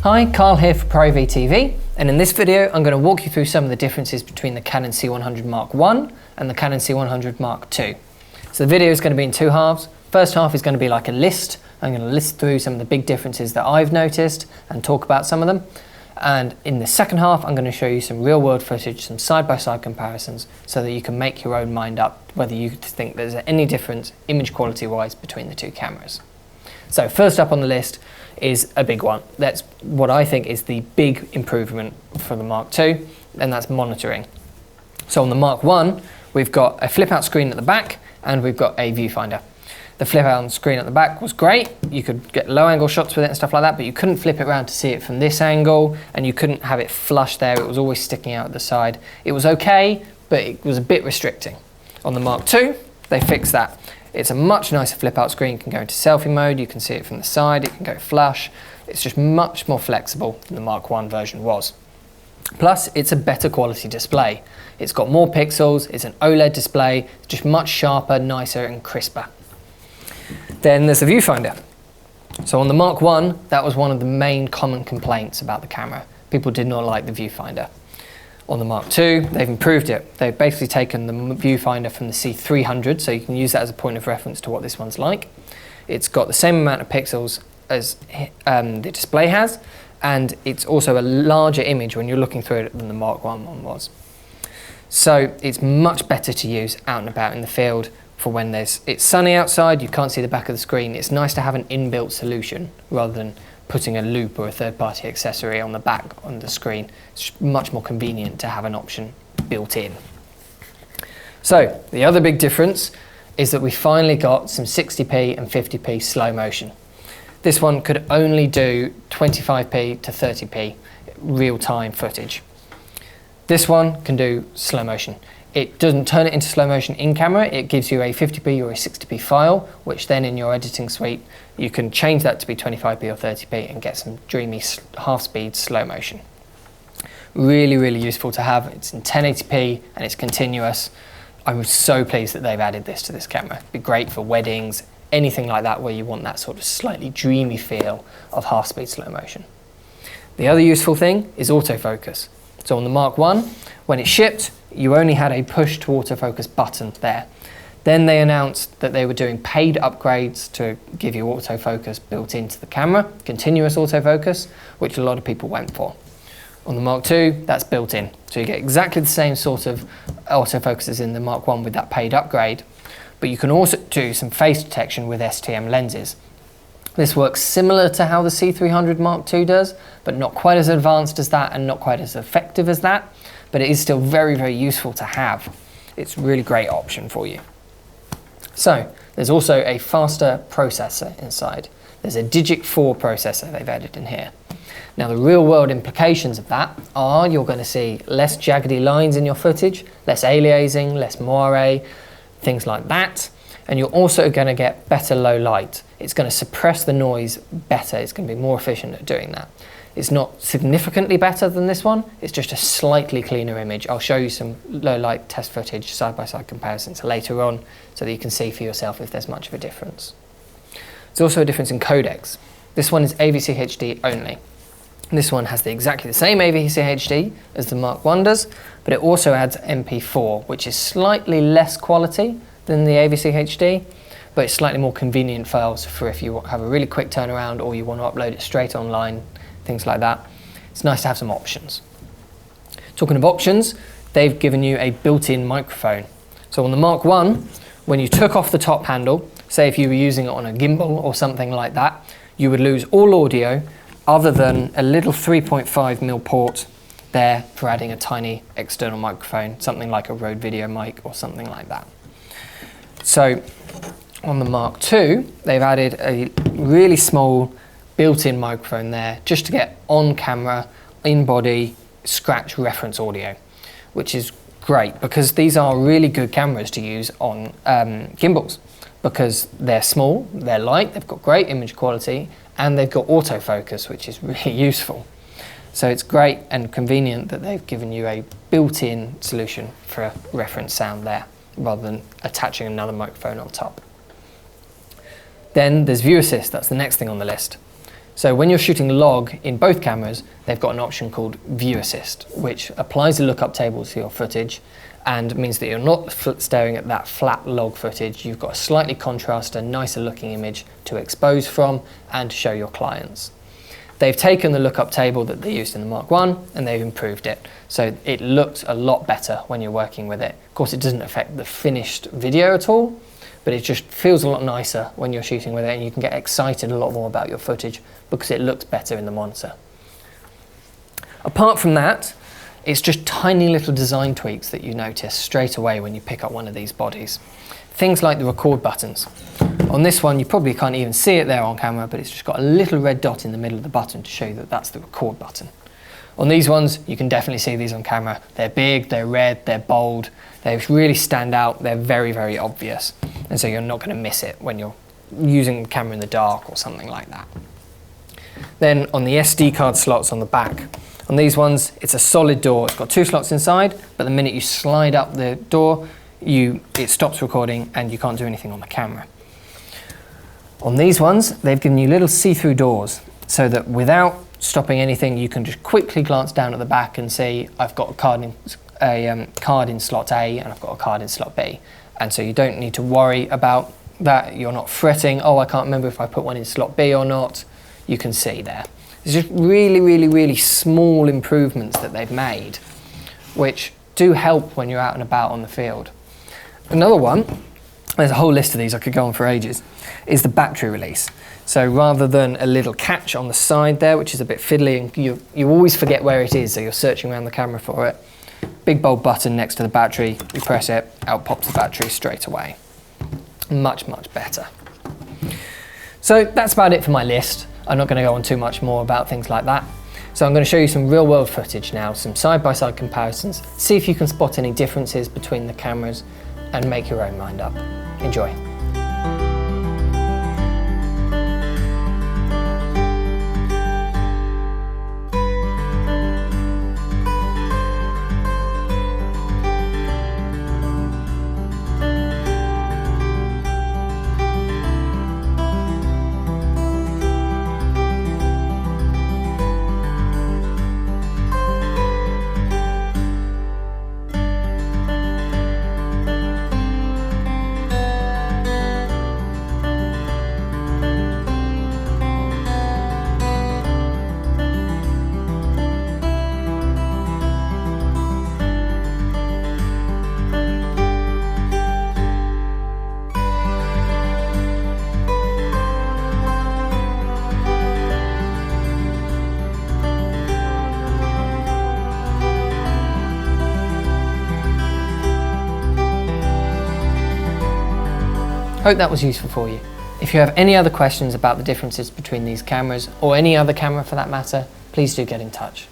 Hi, Carl here for ProAV TV, and in this video I'm going to walk you through some of the differences between the Canon C100 Mark I and the Canon C100 Mark II. So the video is going to be in two halves. First half is going to be like a list. I'm going to list through some of the big differences that I've noticed and talk about some of them. And in the second half I'm going to show you some real world footage, some side-by-side comparisons, so that you can make your own mind up whether you think there's any difference image quality wise between the two cameras. So first up on the list is a big one. That's what I think is the big improvement for the Mark II, and that's monitoring. So on the Mark I, we've got a flip out screen at the back and we've got a viewfinder. The flip out screen at the back was great. You could get low angle shots with it and stuff like that, but you couldn't flip it around to see it from this angle, and you couldn't have it flush there. It was always sticking out at the side. It was okay, but it was a bit restricting. On the Mark II, they fixed that. It's a much nicer flip out screen. You can go into selfie mode, you can see it from the side, it can go flush. It's just much more flexible than the Mark I version was. Plus, it's a better quality display. It's got more pixels, it's an OLED display, it's just much sharper, nicer and crisper. Then there's the viewfinder. So on the Mark I, that was one of the main common complaints about the camera. People did not like the viewfinder. On the Mark II, they've improved it. They've basically taken the viewfinder from the C300, so you can use that as a point of reference to what this one's like. It's got the same amount of pixels as the display has, and it's also a larger image when you're looking through it than the Mark I one was. So it's much better to use out and about in the field for when it's sunny outside, you can't see the back of the screen. It's nice to have an inbuilt solution rather than putting a loop or a third-party accessory on the back on the screen. It's much more convenient to have an option built in. So the other big difference is that we finally got some 60p and 50p slow motion. This one could only do 25p to 30p real-time footage. This one can do slow motion. It doesn't turn it into slow motion in camera, it gives you a 50p or a 60p file, which then in your editing suite, you can change that to be 25p or 30p and get some dreamy half-speed slow motion. Really, really useful to have. It's in 1080p and it's continuous. I'm so pleased that they've added this to this camera. It'd be great for weddings, anything like that where you want that sort of slightly dreamy feel of half-speed slow motion. The other useful thing is autofocus. So on the Mark I, when it shipped, you only had a push to autofocus button there. Then they announced that they were doing paid upgrades to give you autofocus built into the camera, continuous autofocus, which a lot of people went for. On the Mark II, that's built in. So you get exactly the same sort of autofocus as in the Mark I with that paid upgrade, but you can also do some face detection with STM lenses. This works similar to how the C300 Mark II does, but not quite as advanced as that and not quite as effective as that, but it is still very, very useful to have. It's a really great option for you. So there's also a faster processor inside. There's a Digic 4 processor they've added in here. Now the real world implications of that are you're going to see less jaggedy lines in your footage, less aliasing, less moire, things like that. And you're also going to get better low light. It's going to suppress the noise better. It's going to be more efficient at doing that. It's not significantly better than this one. It's just a slightly cleaner image. I'll show you some low light test footage, side-by-side comparisons later on so that you can see for yourself if there's much of a difference. There's also a difference in codecs. This one is AVC HD only. This one has exactly the same AVC HD as the Mark I does, but it also adds MP4, which is slightly less quality than the AVC HD, but it's slightly more convenient files for if you have a really quick turnaround or you want to upload it straight online, things like that. It's nice to have some options. Talking of options, they've given you a built-in microphone. So on the Mark I, when you took off the top handle, say if you were using it on a gimbal or something like that, you would lose all audio other than a little 3.5mm port there for adding a tiny external microphone, something like a Rode video mic or something like that. So on the Mark II, they've added a really small built-in microphone there just to get on-camera, in-body, scratch reference audio, which is great because these are really good cameras to use on gimbals because they're small, they're light, they've got great image quality, and they've got autofocus, which is really useful. So it's great and convenient that they've given you a built-in solution for reference sound there, rather than attaching another microphone on top. Then there's View Assist, that's the next thing on the list. So when you're shooting log in both cameras, they've got an option called View Assist, which applies the lookup table to your footage and means that you're not staring at that flat log footage. You've got a slightly contrasted, nicer looking image to expose from and to show your clients. They've taken the lookup table that they used in the Mark 1 and they've improved it. So it looks a lot better when you're working with it. Of course, it doesn't affect the finished video at all, but it just feels a lot nicer when you're shooting with it, and you can get excited a lot more about your footage because it looks better in the monitor. Apart from that, it's just tiny little design tweaks that you notice straight away when you pick up one of these bodies. Things like the record buttons. On this one, you probably can't even see it there on camera, but it's just got a little red dot in the middle of the button to show you that that's the record button. On these ones, you can definitely see these on camera. They're big, they're red, they're bold, they really stand out, they're very, very obvious. And so you're not going to miss it when you're using the camera in the dark or something like that. Then on the SD card slots on the back, on these ones, it's a solid door. It's got 2 slots inside, but the minute you slide up the door, it stops recording and you can't do anything on the camera. On these ones, they've given you little see-through doors so that without stopping anything, you can just quickly glance down at the back and see, I've got a card in slot A and I've got a card in slot B. And so you don't need to worry about that. You're not fretting, oh, I can't remember if I put one in slot B or not. You can see there. It's just really, really, really small improvements that they've made, which do help when you're out and about on the field. Another one, there's a whole list of these, I could go on for ages, is the battery release. So rather than a little catch on the side there, which is a bit fiddly and you always forget where it is, so you're searching around the camera for it, big bold button next to the battery, you press it, out pops the battery straight away. Much, much better. So that's about it for my list. I'm not going to go on too much more about things like that. So I'm going to show you some real world footage now, some side-by-side comparisons, see if you can spot any differences between the cameras and make your own mind up. Enjoy. Hope that was useful for you. If you have any other questions about the differences between these cameras, or any other camera for that matter, please do get in touch.